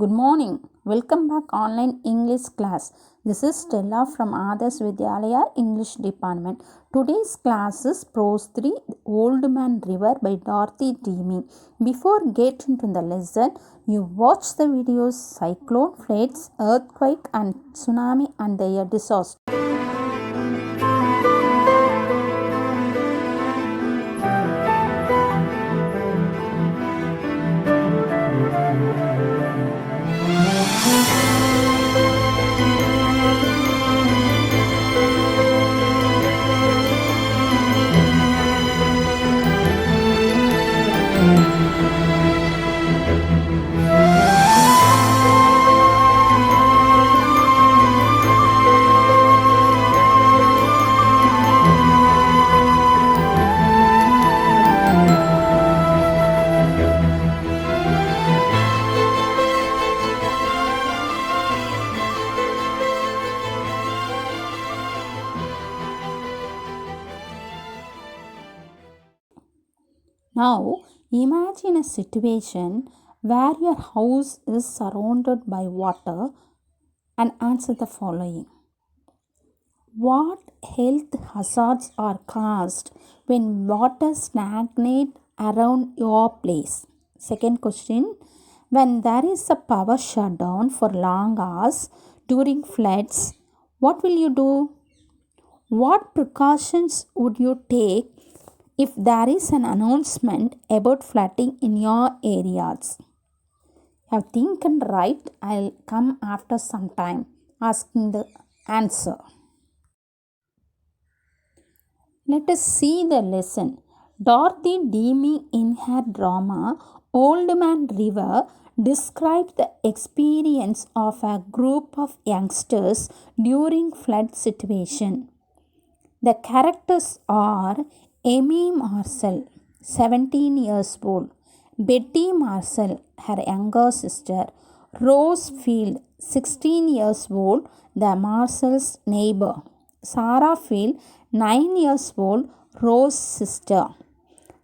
Good morning. Welcome back online English class. This is Stella from Adarsh Vidyalaya English Department. Today's class is Prose 3 Old Man River by Dorothy Deamy. Before getting into the lesson, you watch the videos cyclone, floods, earthquake and tsunami and their disaster. Now, imagine a situation where your house is surrounded by water and answer the following. What health hazards are caused when water stagnates around your place? Second question. When there is a power shutdown for long hours during floods, what will you do? What precautions would you take if there is an announcement about flooding in your areas? Have think and write. I'll come after some time asking the answer. Let us see the lesson. Dorothy Deamy in her drama Old Man River describes the experience of a group of youngsters during flood situation. The characters are Amy Marcel, 17 years old, Betty Marcel, her younger sister, Rose Field, 16 years old, the Marcel's neighbor, Sarah Field, 9 years old, Rose's sister,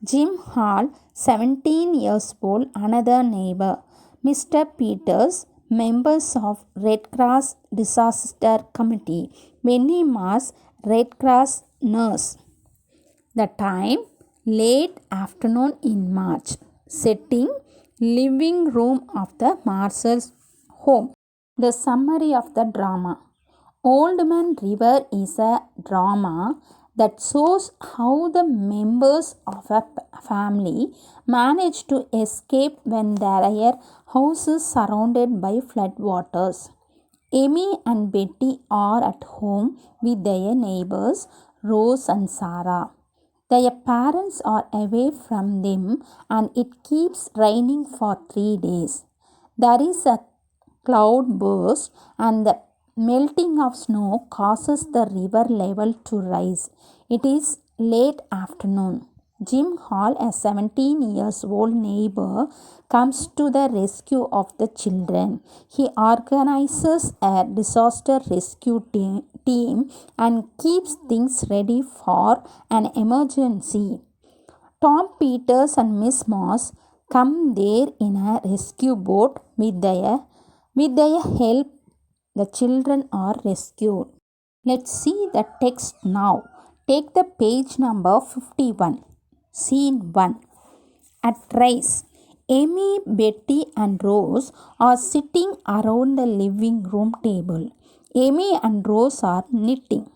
Jim Hall, 17 years old, another neighbor, Mr. Peters, members of Red Cross Disaster Committee, Benny Mars, Red Cross nurse. The time late afternoon in March. Setting living room of the Marcel's home. The summary of the drama. Old Man River is a drama that shows how the members of a family manage to escape when their house is surrounded by flood waters. Amy and Betty are at home with their neighbors Rose and Sarah. Their parents are away from them and it keeps raining for 3 days. There is a cloud burst and the melting of snow causes the river level to rise. It is late afternoon. Jim Hall, a 17 years old neighbor, comes to the rescue of the children. He organizes a disaster rescue team and keeps things ready for an emergency. Tom Peters and Miss Moss come there in a rescue boat with their help. The children are rescued. Let's see the text now. Take the page number 51. Scene 1. At Rice, Amy, Betty and Rose are sitting around the living room table. Amy and Rose are knitting.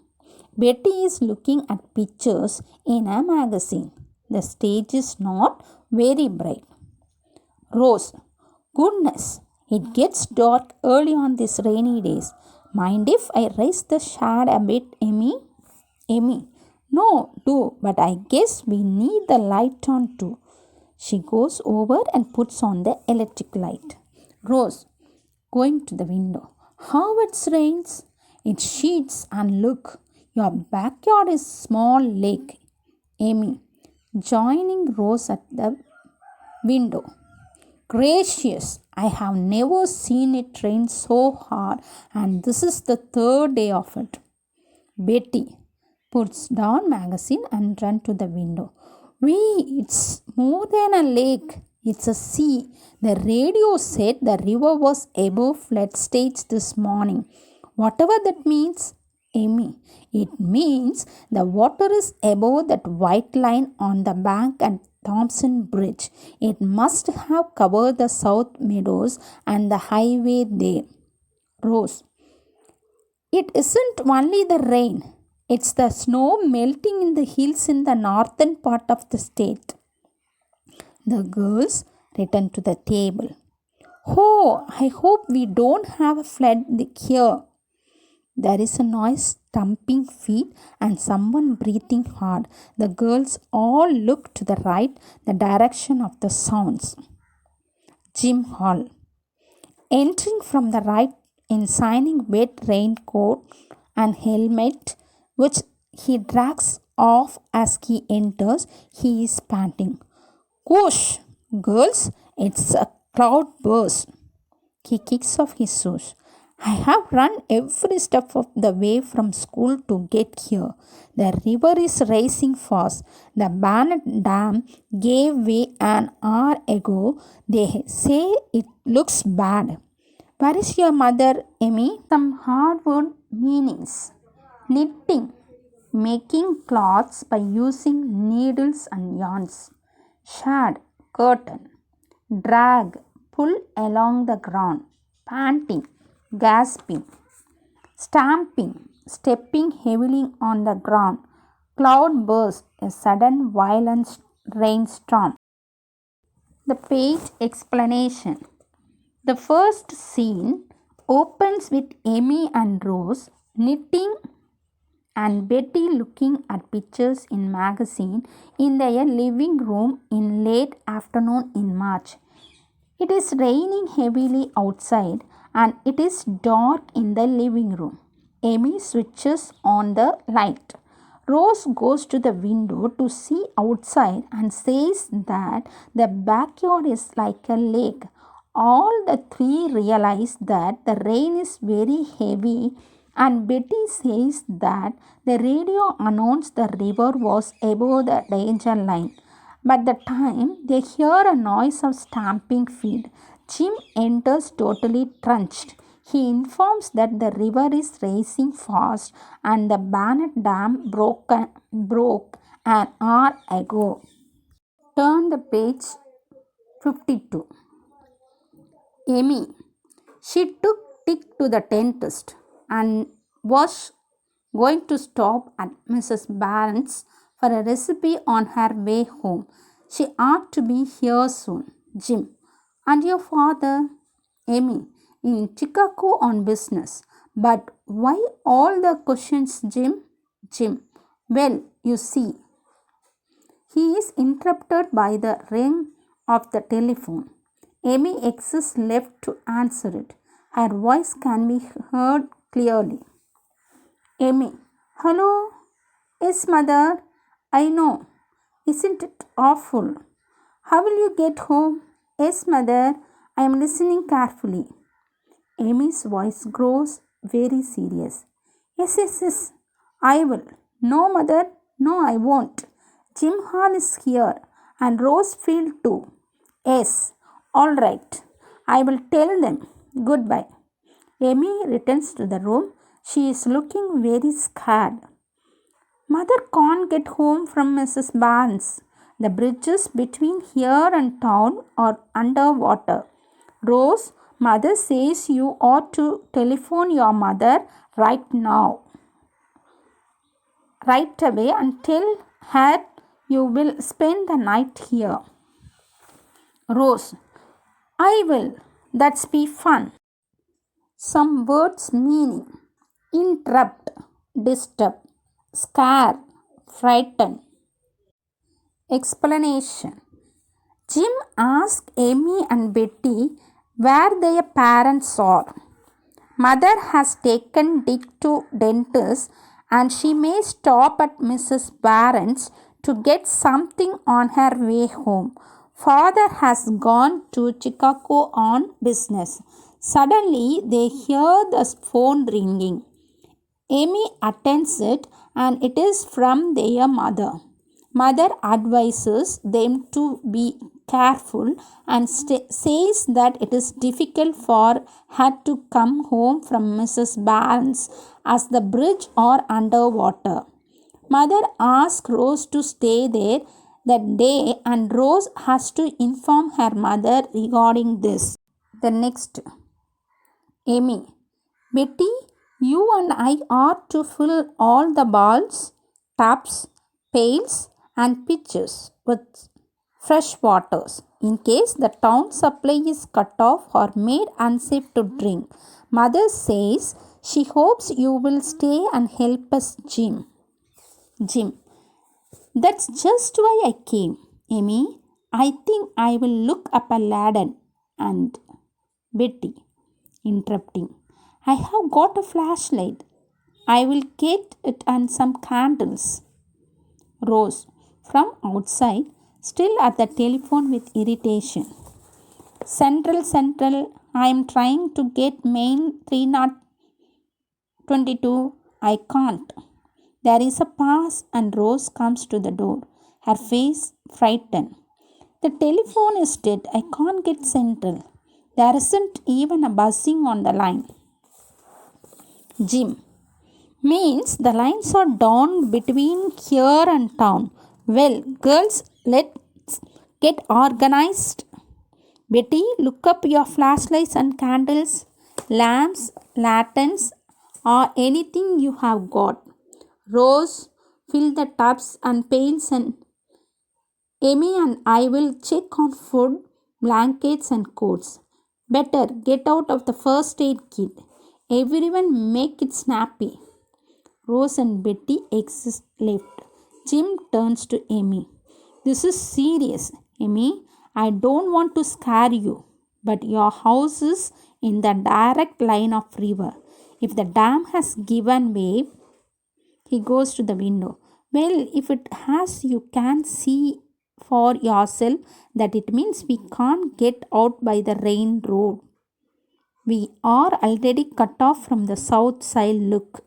Betty is looking at pictures in a magazine. The stage is not very bright. Rose, goodness, it gets dark early on these rainy days. Mind if I raise the shade a bit, Amy? Amy, no, do, but I guess we need the light on too. She goes over and puts on the electric light. Rose, going to the window. How it rains? It sheets and look, your backyard is small lake. Amy, joining Rose at the window. Gracious, I have never seen it rain so hard and this is the 3rd day of it. Betty puts down magazine and runs to the window. Wee, it's more than a lake. It's a sea. The radio said the river was above flood stage this morning. Whatever that means, Amy. It means the water is above that white line on the bank at Thompson Bridge. It must have covered the South Meadows and the highway there. Rose. It isn't only the rain. It's the snow melting in the hills in the northern part of the state. The girls returned to the table. Oh, I hope we don't have a flood here. There is a noise, stamping feet, and someone breathing hard. The girls all looked to the right, the direction of the sounds. Jim Hall. Entering from the right in shining wet raincoat and helmet, which he drags off as he enters, he is panting. Whoosh! Girls, it's a cloudburst. He kicks off his shoes. I have run every step of the way from school to get here. The river is rising fast. The Barnett Dam gave way an hour ago. They say it looks bad. Where is your mother, Emmy? Some hard-word meanings. Knitting. Making cloths by using needles and yarns. Shad. Curtain. Drag. Pull along the ground. Panting. Gasping. Stamping. Stepping heavily on the ground. Cloudburst. A sudden violent rainstorm. The page explanation. The first scene opens with Amy and Rose knitting and Betty looking at pictures in magazine in their living room in late afternoon in March. It is raining heavily outside and it is dark in the living room. Amy switches on the light. Rose goes to the window to see outside and says that the backyard is like a lake. All the three realize that the rain is very heavy, and Betty says that the radio announced the river was above the danger line. By the time they hear a noise of stamping feet, Jim enters totally drenched. He informs that the river is rising fast and the Barnett Dam broke an hour ago. Turn the page 52. Amy. She took Tick to the dentist and was going to stop at Mrs. Barnes for a recipe on her way home. She ought to be here soon. Jim. And your father? Amy. In Chicago on business. But why all the questions, Jim? Jim. Well, you see. He is interrupted by the ring of the telephone. Amy exists left to answer it. Her voice can be heard clearly. Amy. Hello? Yes, mother. I know. Isn't it awful? How will you get home? Yes, mother. I am listening carefully. Amy's voice grows very serious. Yes. I will. No, mother. No, I won't. Jim Hall is here and Rosefield too. Yes. All right. I will tell them. Goodbye. Amy returns to the room. She is looking very scared. Mother can't get home from Mrs. Barnes. The bridges between here and town are under water. Rose, mother says you ought to telephone your mother right now. Right away and tell her you will spend the night here. Rose, I will. That's be fun. Some words meaning. Interrupt, disturb, scare, frighten. Explanation. Jim asked Amy and Betty where their parents are. Mother has taken Dick to dentist and she may stop at Mrs. Barnes to get something on her way home. Father has gone to Chicago on business. Suddenly they hear the phone ringing. Amy attends it and it is from their mother. Mother advises them to be careful and says that it is difficult for her to come home from Mrs. Barnes as the bridge are underwater. Mother asks Rose to stay there that day and Rose has to inform her mother regarding this. The next, Amy. Betty, you and I are to fill all the bowls, tubs, pails, and pitchers with fresh waters in case the town supply is cut off or made unsafe to drink. Mother says she hopes you will stay and help us, Jim. Jim, that's just why I came, Amy. I think I will look up a ladder. And Betty, interrupting, I have got a flashlight. I will get it and some candles. Rose, from outside, still at the telephone with irritation. Central, I am trying to get main 3022. I can't. There is a pause and Rose comes to the door, her face frightened. The telephone is dead. I can't get Central. There isn't even a buzzing on the line. Jim, means the lines are down between here and town. Well, girls, let's get organized. Betty, look up your flashlights and candles, lamps, lanterns, or anything you have got. Rose, fill the tubs and pails, and Amy and I will check on food, blankets, and coats. Better get out of the first aid kit. Everyone make it snappy. Rose and Betty exit left. Jim turns to Amy. This is serious, Amy. I don't want to scare you, but your house is in the direct line of river. If the dam has given way, he goes to the window. Well, if it has, you can see for yourself that it means we can't get out by the rain road. We are already cut off from the south side. Look.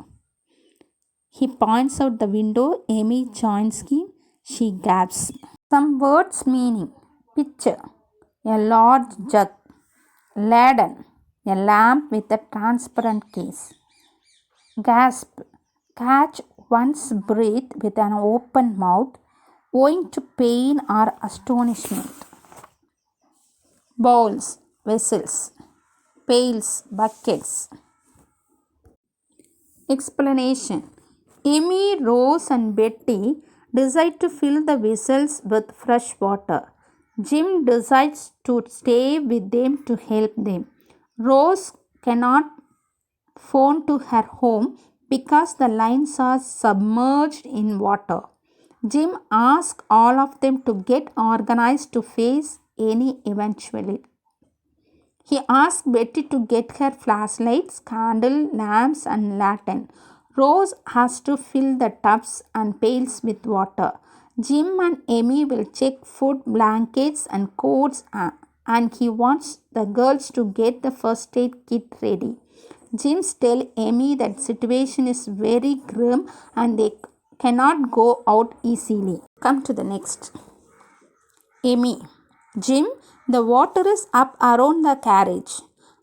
He points out the window. Amy joins him. She gasps. Some words meaning. Pitcher, a large jug. Laden, a lamp with a transparent case. Gasp, catch one's breath with an open mouth, owing to pain or astonishment. Bowls, vessels. Pails, buckets. Explanation. Amy, Rose, and Betty decide to fill the vessels with fresh water. Jim decides to stay with them to help them. Rose cannot phone to her home because the lines are submerged in water. Jim asks all of them to get organized to face any eventuality. He asks Betty to get her flashlights, candle, lamps, and lantern. Rose has to fill the tubs and pails with water. Jim and Amy will check food, blankets, and coats, and he wants the girls to get the first aid kit ready. Jim tells Amy that situation is very grim and they cannot go out easily. Come to the next. Amy. Jim, the water is up around the carriage.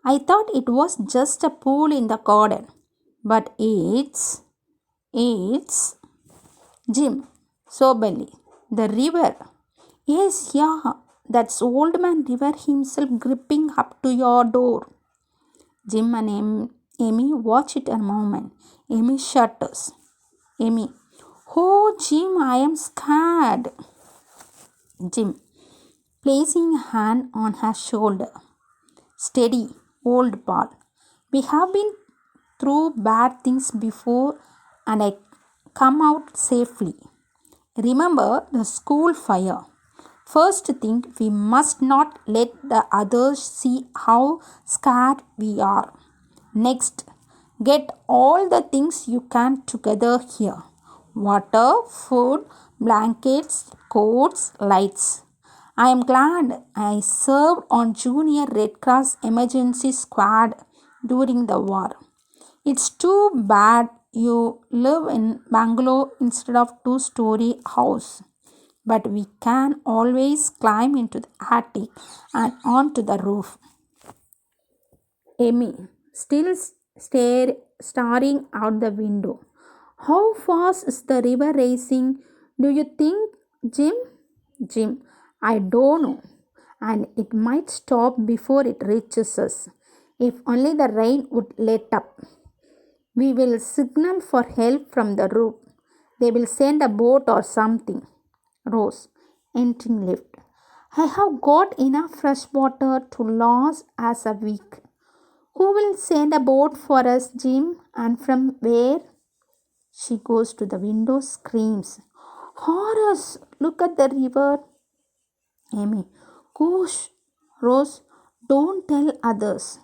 I thought it was just a pool in the garden. But it's Jim, soberly. The river. Yes, yeah, that's Old Man River himself gripping up to your door. Jim and Amy watch it a moment. Amy shudders. Amy. Oh, Jim, I am scared. Jim, placing a hand on her shoulder. Steady, old pal. We have been through bad things before and I come out safely. Remember the school fire. First thing, we must not let the others see how scared we are. Next, get all the things you can together here. Water, food, blankets, coats, lights. I am glad I served on Junior Red Cross Emergency Squad during the war. It's too bad you live in Bangalore instead of two-story house. but we can always climb into the attic and onto the roof. Amy, still staring out the window. How fast is the river racing? Do you think, Jim? Jim, I don't know. And it might stop before it reaches us. If only the rain would let up. We will signal for help from the roof. They will send a boat or something. Rose, entering lift. I have got enough fresh water to last us a week. Who will send a boat for us, Jim? And from where? She goes to the window, screams, Horace, look at the river. Amy, gosh, Rose, don't tell others.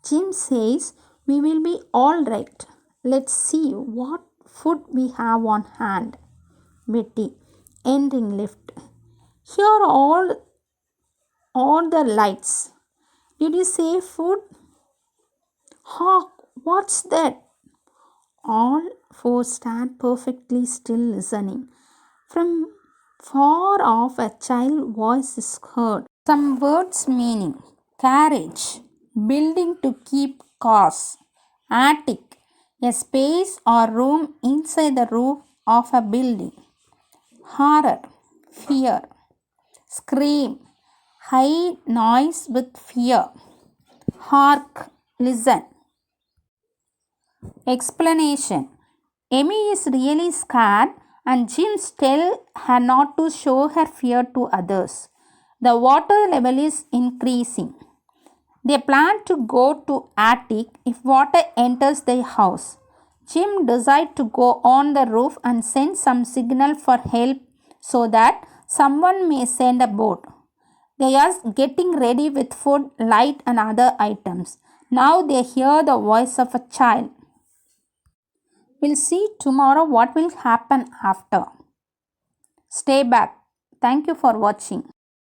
Jim says we will be all right. Let's see what food we have on hand. Betty, entering lift. Here are all the lights. Did you say food? Hawk, what's that? All four stand perfectly still listening. From far off, a child voice is heard. Some words meaning carriage, building to keep cars, attic, a space or room inside the roof of a building, horror, fear, scream, high noise with fear, hark, listen. Explanation. Amy is really scared and Jim tells her not to show her fear to others. The water level is increasing. They plan to go to attic if water enters their house. Jim decides to go on the roof and send some signal for help so that someone may send a boat. They are getting ready with food, light and other items. Now they hear the voice of a child. We'll see tomorrow what will happen after. Stay back. Thank you for watching.